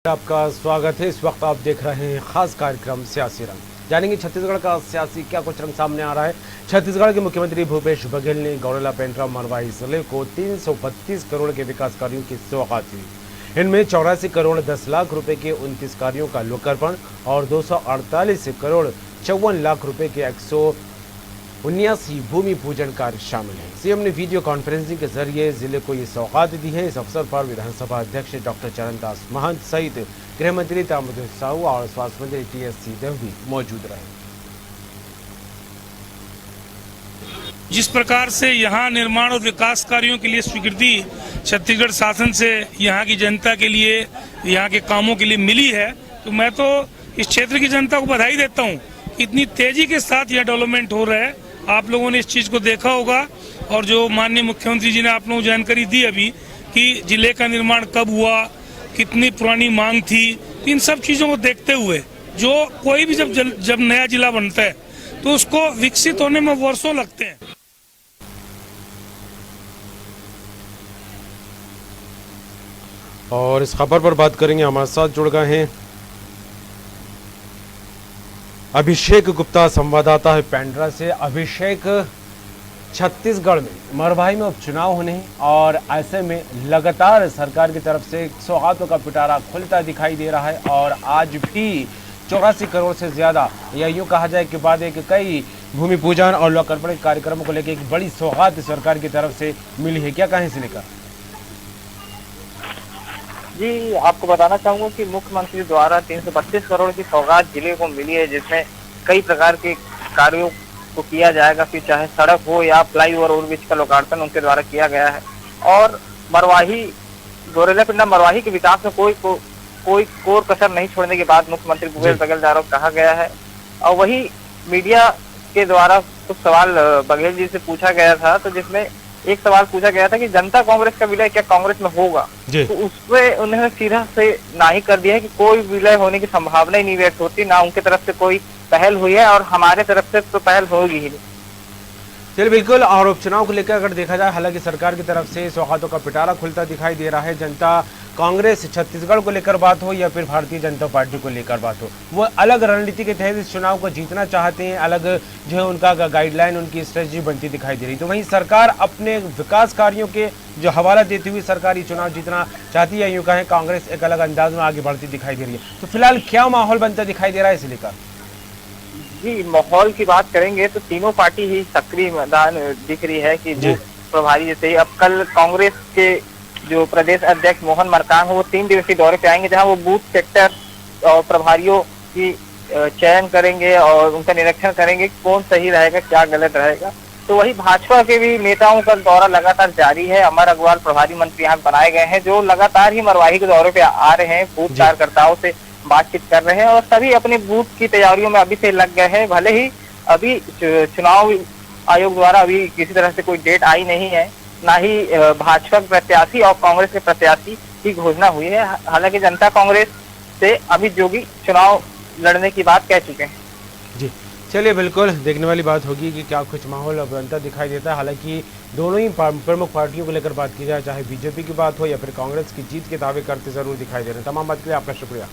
आपका स्वागत है। इस वक्त आप देख रहे हैं खास कार्यक्रम सियासी रंग। जानेंगे छत्तीसगढ़ का सियासी क्या कुछ रंग सामने आ रहा है। छत्तीसगढ़ के मुख्यमंत्री भूपेश बघेल ने गौरेला पेंड्रा मरवाही जिले को 332 करोड़ के विकास कार्यों की सौगात दी। इनमें 84 करोड़ 10 लाख रुपए के 29 कार्यों का लोकार्पण और 248 करोड़ 54 लाख रुपए के 179 भूमि पूजन कार्य शामिल है। सीएम ने वीडियो कॉन्फ्रेंसिंग के जरिए जिले को ये सौगात दी है। इस अवसर पर विधानसभा अध्यक्ष डॉक्टर चरणदास महंत सहित गृह मंत्री ताम्रध्वज साहू और स्वास्थ्य मंत्री टीएस सिंहदेव भी मौजूद रहे। जिस प्रकार से यहाँ निर्माण और विकास कार्यों के लिए स्वीकृति छत्तीसगढ़ शासन से यहाँ की जनता के लिए, यहाँ के कामों के लिए मिली है, तो मैं तो इस क्षेत्र की जनता को बधाई देता हूँ। इतनी तेजी के साथ यह डेवलपमेंट हो रहा है। आप लोगों ने इस चीज को देखा होगा और जो माननीय मुख्यमंत्री जी ने आप लोगों को जानकारी दी अभी कि जिले का निर्माण कब हुआ, कितनी पुरानी मांग थी, तो इन सब चीजों को देखते हुए जो कोई भी जब नया जिला बनता है तो उसको विकसित होने में वर्षों लगते हैं। और इस खबर पर बात करेंगे, हमारे साथ जुड़ गए हैं अभिषेक गुप्ता, संवाददाता है पेंड्रा से। अभिषेक, छत्तीसगढ़ में मरवाही में उपचुनाव होने और ऐसे में लगातार सरकार की तरफ से सौगातों का पिटारा खुलता दिखाई दे रहा है और आज भी 84 करोड़ से ज्यादा, या यूं कहा जाए कि बाद एक कई भूमि पूजन और लोकार्पण कार्यक्रमों को लेकर एक बड़ी सौगात सरकार की तरफ से मिली है। क्या कहें इसे लेकर? जी, आपको बताना चाहूंगा कि मुख्यमंत्री द्वारा 332 करोड़ की सौगात जिले को मिली है, जिसमें कई प्रकार के कार्यों को किया जाएगा, फिर चाहे सड़क हो या फ्लाईओवर ओवरब्रिज का लोकार्पण उनके द्वारा किया गया है। और मरवाही, गौरेला पेंड्रा मरवाही के विकास में कोई कोर कसर नहीं छोड़ने की बात मुख्यमंत्री भूपेश बघेल द्वारा कहा गया है। और वही मीडिया के द्वारा कुछ सवाल बघेल जी से पूछा गया था, तो जिसमें एक सवाल पूछा गया था कि जनता कांग्रेस का विलय क्या कांग्रेस में होगा, तो उसमें उन्होंने सीधा से ना ही कर दिया है कि कोई विलय होने की संभावना ही नहीं व्यक्त होती, ना उनके तरफ से कोई पहल हुई है और हमारे तरफ से तो पहल होगी ही नहीं। चलिए, बिल्कुल। और उपचुनाव को लेकर अगर देखा जाए, हालांकि सरकार की तरफ से सौगातों का पिटारा खुलता दिखाई दे रहा है। जनता कांग्रेस छत्तीसगढ़ को लेकर बात हो या फिर भारतीय जनता पार्टी को लेकर बात हो, वो अलग रणनीति के तहत इस चुनाव को जीतना चाहते हैं। अलग जो है उनका गाइडलाइन, उनकी स्ट्रेटजी बनती दिखाई दे रही। तो वहीं सरकार अपने विकास कार्यों के जो हवाला देती हुई सरकारी चुनाव जीतना चाहती है, यूं कहें कांग्रेस एक अलग अंदाज में आगे बढ़ती दिखाई दे रही है। तो फिलहाल क्या माहौल बनता दिखाई दे रहा है इसे लेकर? जी, माहौल की बात करेंगे तो तीनों पार्टी ही सक्रिय मैदान दिख रही है कि जो प्रभारी, जैसे अब कल कांग्रेस के जो प्रदेश अध्यक्ष मोहन मरकाम हो, वो 3 दिवसीय दौरे पे आएंगे, जहां वो बूथ सेक्टर और प्रभारियों की चयन करेंगे और उनका निरीक्षण करेंगे कौन सही रहेगा, क्या गलत रहेगा। तो वही भाजपा के भी नेताओं का दौरा लगातार जारी है। अमर अग्रवाल प्रभारी मंत्री यहाँ बनाए गए हैं, जो लगातार ही मरवाही के दौरे पे आ रहे हैं, बूथ कार्यकर्ताओं से बातचीत कर रहे हैं और सभी अपने बूथ की तैयारियों में अभी से लग गए हैं। भले ही अभी चुनाव आयोग द्वारा अभी किसी तरह से कोई डेट आई नहीं है, ना ही भाजपा के प्रत्याशी और कांग्रेस के प्रत्याशी की घोषणा हुई है। हालांकि जनता कांग्रेस से अभी जोगी चुनाव लड़ने की बात कह चुके हैं। जी, चलिए, बिल्कुल देखने वाली बात होगी कि क्या कुछ माहौल बनता दिखाई देता है। हालांकि दोनों ही प्रमुख पार्टियों को लेकर बात की जाए, चाहे बीजेपी की बात हो या फिर कांग्रेस की जीत के दावे करते जरूर दिखाई दे रहे हैं। तमाम बात के लिए आपका शुक्रिया।